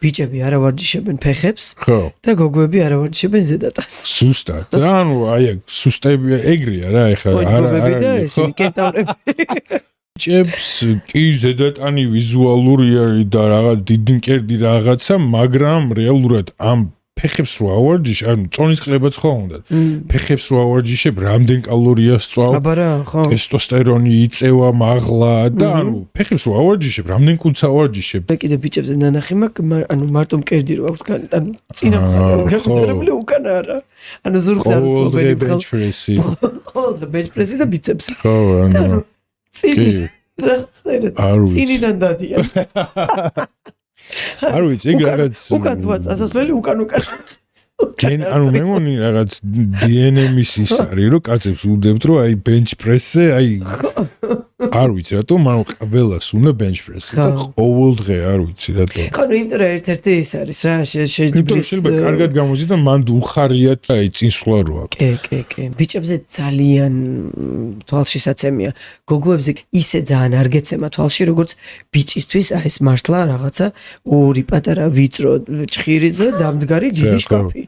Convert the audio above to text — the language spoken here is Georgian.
ბიჭები არა ვარჯიშებენ ფეხებს ხო და გოგოები არა ვარჯიშებენ ზედატას. ზუსტად და ანუ აი ეგ სუსტები ეგრეა რა ეხლა სპონჯბობები და ესენი კენტავრები. ჭებს კი ზედატანი ვიზუალურია და რაღაც დიდი მკერდი რაღაცა, მაგრამ რეალურად ამ ფეხებს რო ავარჯიშე, ანუ წონის ყლებაც ხო უნდა. ფეხებს რო ავარჯიშებ, რამდენ კალორიას წვავ? აბა რა, ხო. ტესტოსტერონი იწევა, მაღლა და ანუ ფეხებს რო ავარჯიშებ, რამდენ კუნძს ავარჯიშებ? და კიდე ბიჭებზე ნანახი მაქვს, ანუ მარტო მკერდი რო აქვს განი, ანუ წინა მხარე გასაგებია უკანა არა. ანუ ზურგზე არ ვთხოვენ ბენჩპრესი. ხოლმე ბენჩპრესი და ბიცეპსი. ხო, ანუ წინი რაღაცნაირად წინიდან დადიან. არ ვიცი, ეგ რაღაც უკან თვა წასასვლელი უკან ანუ მე მგონი რაღაც DNM-ის ის არის, რომ კაცებს უდებთ, რომ აი ბენჩპრესზე, აი არ ვიცი რატომ, მაგრამ ყველას უნდა ბენჩპრესი და ყოველდღე არ ვიცი რატომ. ხო, იმიტომ რომ ერთ-ერთი ის არის რა, შეიძლება კარგად გამოდის და მანდ უხარიათ აი წინსვლა რო აქვს. კი. ბიჭებზე ძალიან თვალშისაცემია. გოგოებზე ისე ძალიან არ გეცემა თვალში, როგორც ბიჭისთვის აი ეს მართლა რაღაცა ორი პატარა ვიწრო ჩხირიზე დამდგარი დიდი შკაფი.